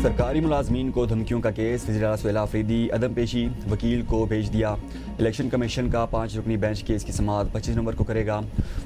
सरकारी मुलाजमीन को धमकियों का केस, वज़ीर आला सुहेल आफरीदी अदम पेशी, वकील को भेज दिया। इलेक्शन कमीशन का 5 रुकनी बेंच केस की समाअत 25 नवंबर को करेगा।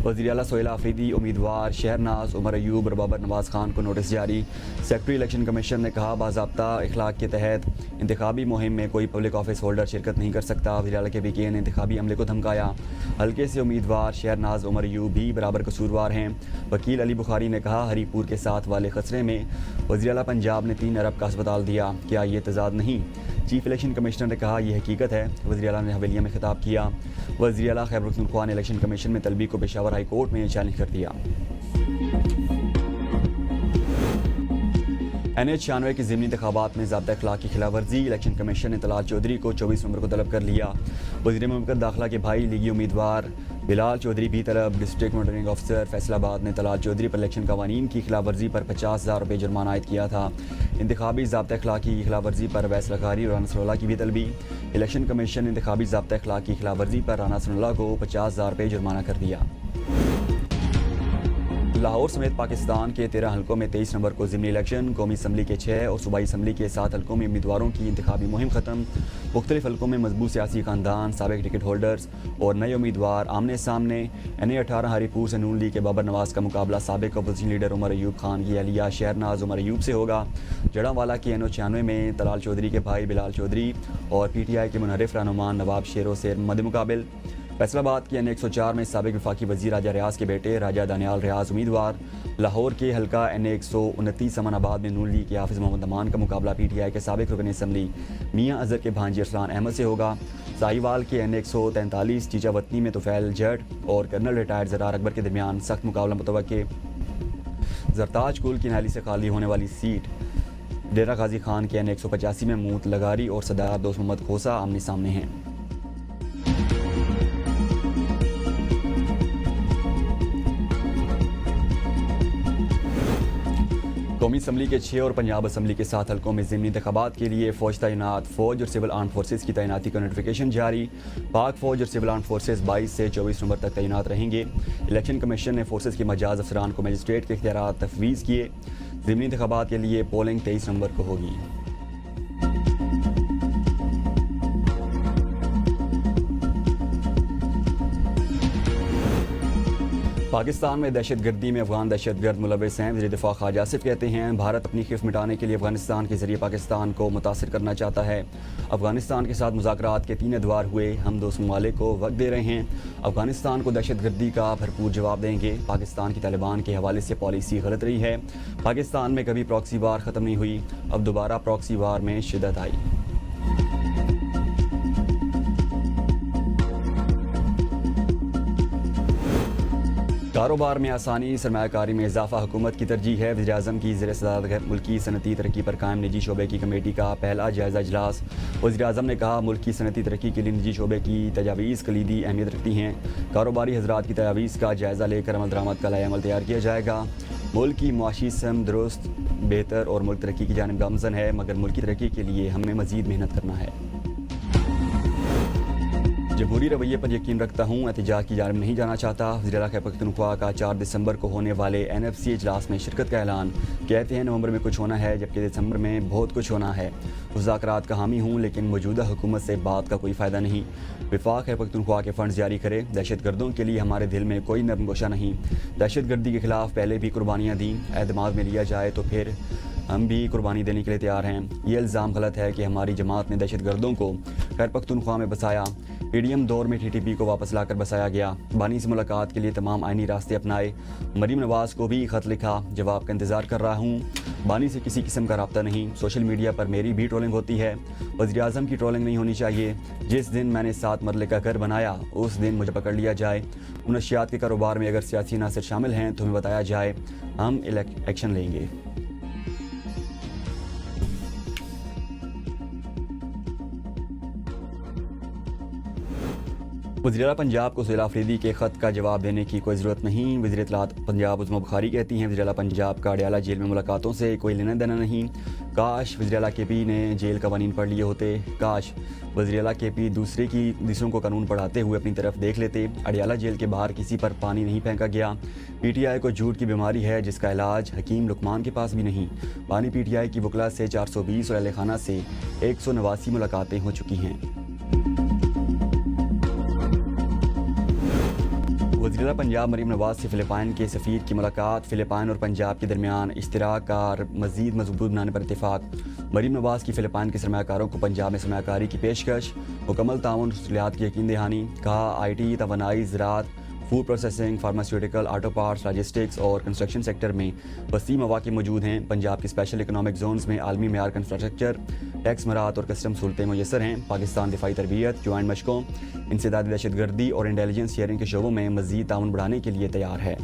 वज़ीर आला सुहेल आफरीदी, उम्मीदवार शहरनाज, उमर अयूब और बाबर नवाज खान को नोटिस जारी। सेक्रेटरी इलेक्शन कमीशन ने कहा, बाज़ाब्ता इखलाक के तहत इंतखाबी मुहिम में कोई पब्लिक ऑफिस होल्डर शिरकत नहीं कर सकता। वज़ीर आला के वकील ने इंतखाबी अमले को धमकाया। हल्के से उम्मीदवार शहरनाज, उमर अयूब भी बराबर कसूरवार हैं। वकील अली बुखारी ने कहा, हरीपुर के साथ वाले खसरे में वज़ीर आला पंजाब ने 3 अरब का अस्पताल दिया, क्या ये तजाद नहीं? चीफ इलेक्शन कमिश्नर ने कहा, यह हकीकत है। वज़ीर आला ने हवेलिया में खिताब किया। वज़ीर आला खैबर पख्तूनख्वा ने इलेक्शन कमीशन में तलबी को पेशावर हाई कोर्ट में चैलेंज कर दिया। NH-96 की ज़िमनी इंतखाबात में ज़ाब्ता अखलाक की खिलाफ वर्जी, इलेक्शन कमीशन ने तलाल चौधरी को 24 नवंबर को तलब कर लिया। वज़ीर मुमकिन दाखिला के भाई लीगी उम्मीदवार बिलाल चौधरी भी तलब। डिस्ट्रिक्ट मॉनिटरिंग ऑफिसर फैसलाबाद ने तलाल चौधरी पर इलेक्शन कवानीन की खिलाफ वर्जी पर 50,000 रुपये जुर्माना आयद किया था। इंतखाबी ज़ाब्ता अखलाकी की खिलाफ वर्जी पर अवैस लकारी और राना सनाउल्लाह की भी तलबी। इलेक्शन कमीशन ने इंतखाबी ज़ाब्ता अखलाकी की खिलाफ वर्जी पर राना सनाउल्लाह को 50,000 रुपये जुर्माना कर दिया। लाहौर समेत पाकिस्तान के 13 हलकों में 23 नवंबर को ज़िमनी इलेक्शन, कौमी असम्बली के 6 और सूबाई असम्बली के 7 हलकों में उम्मीदवारों की इंतखाबी मुहिम ख़त्म। मुख्तलिफ हलकों में मजबूत सियासी खानदान, साबिक टिकट होल्डर्स और नए उम्मीदवार आमने सामने। NA-18 हरीपुर से नून लीग के बाबर नवाज का मुकाबला साबिक अपोजिशन लीडर उमर अयूब खान की अहलिया शहरनाज उमर अयूब से होगा। जड़ांवाला के NO-96 में तलाल चौधरी के भाई बिलाल चौधरी और PTI के मुनहरिफ रहनुमा नवाब शेरो से मद मुकाबिल। फैसलाबाद के NA-104 में साबिक वफाकी वज़ीर राजा रियाज के बेटे राजा दानियाल रियाज उम्मीदवार। लाहौर के हल्का NA-129 अमानाबाद में नून लीग के हाफिज़ मोहम्मद अमान का मुकाबला PTI के साबिक रुकन असम्बली मियाँ अजहर के भांजी अरसलान अहमद से होगा। साहिवाल के NA-143 चीचा वतनी में तुफैल जट और कर्नल रिटायर्ड ज़रार अकबर के दरमियान सख्त मुकाबला मुतवक्के। जरताज कुल की नाली से खाली होने वाली सीट डेरा गाजी खान के NA-185 में मूत लगारी और सदार दोस्त मोहम्मद खोसा आमने सामने हैं। कौमी असम्बली के 6 और पंजाब असम्बली के 7 हलकों में ज़िमनी इंतखाबात के लिए फ़ौज तैनात। फ़ौज और सिविल आर्म फोर्सेस की तैनाती का नोटिफिकेशन जारी। पाक फ़ौज और सिविल आर्म फोर्सेस 22 से 24 नवंबर तक तैनात रहेंगे। इलेक्शन कमीशन ने फोर्सेस के मजाज अफसरान को मजिस्ट्रेट के इख्तियारात तफवीज़ किए। ज़िमनी इंतखाबात के लिए पोलिंग 23 नवंबर को होगी। पाकिस्तान में दहशत गर्दी में अफगान दहशत गर्द मुलविस हैं। वज़ीर दिफा ख्वाजा आसिफ कहते हैं, भारत अपनी खिफ मिटाने के लिए अफगानिस्तान के ज़रिए पाकिस्तान को मुतासिर करना चाहता है। अफगानिस्तान के साथ मुज़ाकरात के 3 अदवार हुए, हम दोस्त ममालिक को वक्त दे रहे हैं। अफगानिस्तान को दहशत गर्दी का भरपूर जवाब देंगे। पाकिस्तान की तालिबान के हवाले से पॉलिसी गलत रही है। पाकिस्तान में कभी प्रॉक्सी वार ख़त्म नहीं हुई, अब दोबारा प्रॉक्सी वार में शिद्दत आई। कारोबार में आसानी, सरमायाकारी में इजाफा हुकूमत की तरजीह है। वज़ीर-ए-आज़म की ज़ेर-ए-सदारत मुल्की सनती तरक्की पर कायम निजी शोबे की कमेटी का पहला जायज़ा इजलास। वज़ीर-ए-आज़म ने कहा, मुल्क की सनती तरक्की के लिए निजी शोबे की तजावीज़ कलीदी अहमियत रखती हैं। कारोबारी हज़रात की तजावीज़ का जायज़ा लेकर अमल दरामद का लाएअमल तैयार किया जाएगा। मुल्क की मुआशी सिस्टम दुरुस्त, बेहतर और मुल्क तरक्की की जानिब गामज़न है, मगर मुल्क की तरक्की के लिए हमें मज़ीद मेहनत करना है। जमहूरी रवैये पर यकीन रखता हूँ, एहतजाज की जानिब नहीं जाना चाहता। वज़ीर आला खैबर पख्तूनख्वा का 4 दिसंबर को होने वाले NFC इजलास में शिरकत का ऐलान। कहते हैं नवंबर में कुछ होना है, जबकि दिसंबर में बहुत कुछ होना है। मुज़ाकरात का हामी हूँ, लेकिन मौजूदा हुकूमत से बात का कोई फ़ायदा नहीं। वफाक खैबर पख्तूनख्वा के फ़ंड्स जारी करे। दहशत गर्दों के लिए हमारे दिल में कोई नरम गोशा नहीं। दहशत गर्दी के खिलाफ पहले भी कुर्बानियाँ दी, एतमाद में लिया जाए तो फिर हम भी कुर्बानी देने के लिए तैयार हैं। ये इल्ज़ाम गलत है कि हमारी जमात ने दहशत गर्दों को खैबर पख्तूनख्वा में बसाया। PDM दौर में TTP को वापस लाकर बसाया गया। बानी से मुलाकात के लिए तमाम आइनी रास्ते अपनाए। मरीम नवाज़ को भी ख़त लिखा, जवाब का इंतज़ार कर रहा हूँ। बानी से किसी किस्म का रब्ता नहीं। सोशल मीडिया पर मेरी भी ट्रोलिंग होती है। वज़ीर-ए-आज़म की ट्रोलिंग नहीं होनी चाहिए। जिस दिन मैंने 7 मरले का घर बनाया, उस दिन मुझे पकड़ लिया जाए। मुनशियात के कारोबार में अगर सियासी नासिर शामिल हैं तो हमें बताया जाए, हम एक्शन लेंगे। وزیر اعلیٰ پنجاب کو ضلع آفریدی کے خط کا جواب دینے کی کوئی ضرورت نہیں. وزیر اطلاعات پنجاب عظمیٰ بخاری کہتی ہیں وزیر اعلیٰ پنجاب کا اڈیالہ جیل میں ملاقاتوں سے کوئی لینا دینا نہیں. کاش وزیر اعلیٰ کے پی نے جیل قوانین پڑھ لیے ہوتے. کاش وزیر اعلیٰ کے پی دوسروں کو قانون پڑھاتے ہوئے اپنی طرف دیکھ لیتے. اڈیالہ جیل کے باہر کسی پر پانی نہیں پھینکا گیا. پی ٹی آئی کو جھوٹ کی بیماری ہے جس کا علاج حکیم لقمان کے پاس بھی نہیں. پانی پی ٹی آئی کی وکلا سے 420 اور اہل خانہ سے 189 ملاقاتیں ہو چکی ہیں. وزیر اعلیٰ پنجاب مریم نواز سے فلپائن کے سفیر کی ملاقات. فلپائن اور پنجاب کے درمیان اشتراک کا مزید مضبوط بنانے پر اتفاق. مریم نواز کی فلپائن کے سرمایہ کاروں کو پنجاب میں سرمایہ کاری کی پیشکش. مکمل تعاون سہولیات کی یقین دہانی. کہا آئی ٹی، توانائی، زراعت، food processing, pharmaceutical, auto parts, logistics اور کنسٹرکشن سیکٹر میں وسیع مواقع موجود ہیں. پنجاب کے اسپیشل اکنامک زونز میں عالمی معیار کا انفراسٹرکچر، ٹیکس مراعات اور کسٹم سہولتیں میسر ہیں. پاکستان دفاعی تربیت، جوائنٹ مشقوں، انسدادی دہشت گردی اور انٹیلیجنس شیئرنگ کے شعبوں میں مزید تعاون بڑھانے کے لیے تیار ہے.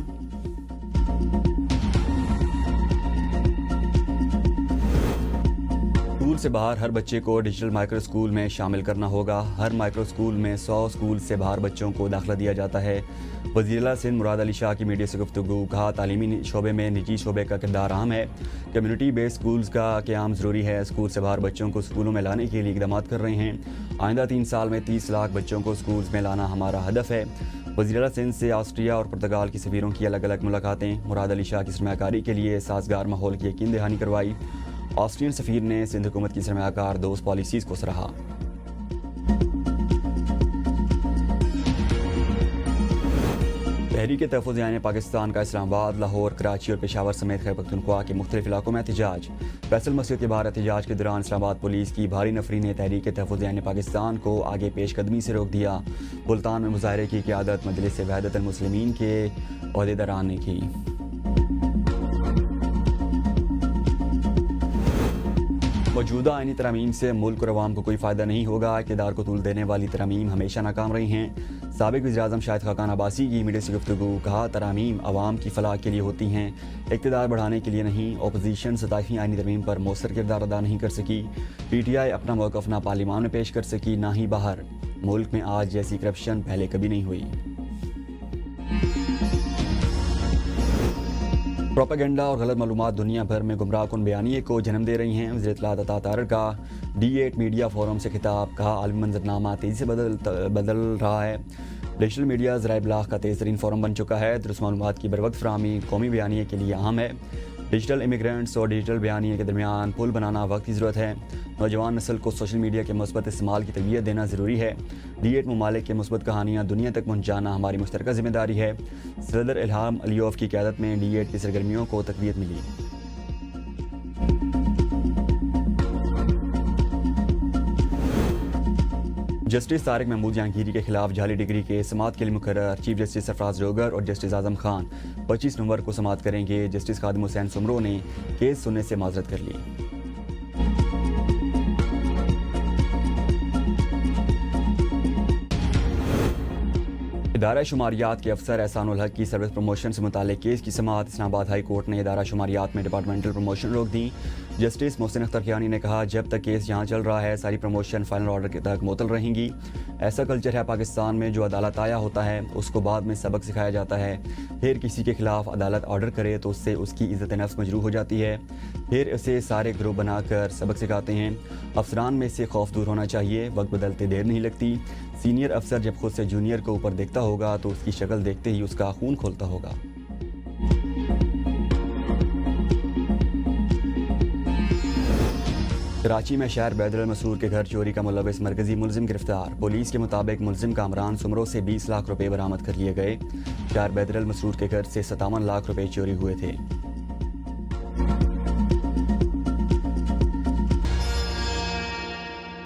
اسکول سے باہر ہر بچے کو ڈیجیٹل مائکرو اسکول میں شامل کرنا ہوگا. ہر مائکرو اسکول میں 100 اسکول سے باہر بچوں کو داخلہ دیا جاتا ہے. وزیر اعلیٰ سندھ مراد علی شاہ کی میڈیا سے گفتگو. کہا تعلیمی شعبے میں نجی شعبے کا کردار اہم ہے. کمیونٹی بیس اسکولز کا قیام ضروری ہے. اسکول سے باہر بچوں کو اسکولوں میں لانے کے لیے اقدامات کر رہے ہیں. آئندہ 3 سال میں 30 لاکھ بچوں کو اسکولز میں لانا ہمارا ہدف ہے. وزیر اعلیٰ سندھ سے آسٹریا اور پرتگال کی سفیروں کی الگ الگ ملاقاتیں. مراد علی شاہ کی سرمایہ کاری کے لیے سازگار ماحول کی یقین دہانی کروائی. آسٹریلین سفیر نے سندھ حکومت کی سرمایہ کار دوست پالیسیز کو سراہا. تحریک تحفظ عین پاکستان کا اسلام آباد، لاہور، کراچی اور پشاور سمیت خیبر پختونخوا کے مختلف علاقوں میں احتجاج. فیصل مسجد کے باہر احتجاج کے دوران اسلام آباد پولیس کی بھاری نفری نے تحریک تحفظ عین پاکستان کو آگے پیش قدمی سے روک دیا. ملتان میں مظاہرے کی قیادت مجلس وحدت المسلمین کے عہدیداران نے کی. موجودہ آئینی ترامیم سے ملک اور عوام کو کوئی فائدہ نہیں ہوگا. اقتدار کو طول دینے والی ترامیم ہمیشہ ناکام رہی ہیں. سابق وزیر اعظم شاہد خاقان عباسی کی میڈیا سے گفتگو. کہا ترامیم عوام کی فلاح کے لیے ہوتی ہیں، اقتدار بڑھانے کے لیے نہیں. اپوزیشن 27ویں آئینی ترمیم پر مؤثر کردار ادا نہیں کر سکی. پی ٹی آئی اپنا موقف نہ پارلیمان میں پیش کر سکی نہ ہی باہر. ملک میں آج جیسی کرپشن پہلے کبھی نہیں ہوئی. پروپیگنڈا اور غلط معلومات دنیا بھر میں گمراہ کن بیانیے کو جنم دے رہی ہیں. وزیر اطلاعات عطا طاہر کا D8 میڈیا فورم سے خطاب. کہا عالمی منظرنامہ تیزی سے بدل رہا ہے. ڈیجیٹل میڈیا ذرائع ابلاغ کا تیز ترین فورم بن چکا ہے. درست معلومات کی بروقت فراہمی قومی بیانیے کے لیے اہم ہے. ڈیجیٹل امیگرینٹس اور ڈیجیٹل بیانیے کے درمیان پل بنانا وقت کی ضرورت ہے. نوجوان نسل کو سوشل میڈیا کے مثبت استعمال کی تربیت دینا ضروری ہے. D8 ممالک کے مثبت کہانیاں دنیا تک پہنچانا ہماری مشترکہ ذمہ داری ہے. صدر الہام علیوف کی قیادت میں D8 کی سرگرمیوں کو تقویت ملی. جسٹس طارق محمود جہانگیری کے خلاف جعلی ڈگری کے سماعت کے لیے مقرر. چیف جسٹس سرفراز ڈوگر اور جسٹس اعظم خان 25 نومبر کو سماعت کریں گے. جسٹس خادم حسین سمرو نے کیس سننے سے معذرت کر لی. ادارہ شماریات کے افسر احسان الحق کی سروس پروموشن سے متعلق کیس کی سماعت. اسلام آباد ہائی کورٹ نے ادارہ شماریات میں ڈپارٹمنٹل پروموشن روک دی. جسٹس محسن اختر کیانی نے کہا جب تک کیس یہاں چل رہا ہے ساری پروموشن فائنل آرڈر کے تحت معطل رہیں گی. ایسا کلچر ہے پاکستان میں جو عدالت آیا ہوتا ہے اس کو بعد میں سبق سکھایا جاتا ہے. پھر کسی کے خلاف عدالت آرڈر کرے تو اس سے اس کی عزت نفس مجروح ہو جاتی ہے. پھر اسے سارے گروہ بنا کر سبق سکھاتے ہیں. افسران میں سے خوف دور ہونا چاہیے. وقت بدلتے دیر نہیں لگتی. سینئر افسر جب خود سے جونیئر کو اوپر دیکھتا ہوگا تو اس کی شکل دیکھتے ہی اس کا خون کھولتا ہوگا. کراچی میں شہر بیدر المسرور کے گھر چوری کا ملوث مرکزی ملزم گرفتار. پولیس کے مطابق ملزم کامران سمرو سے 20 لاکھ روپے برآمد کر لیے گئے. شہر بیدر المسرور کے گھر سے 57 لاکھ روپے چوری ہوئے تھے.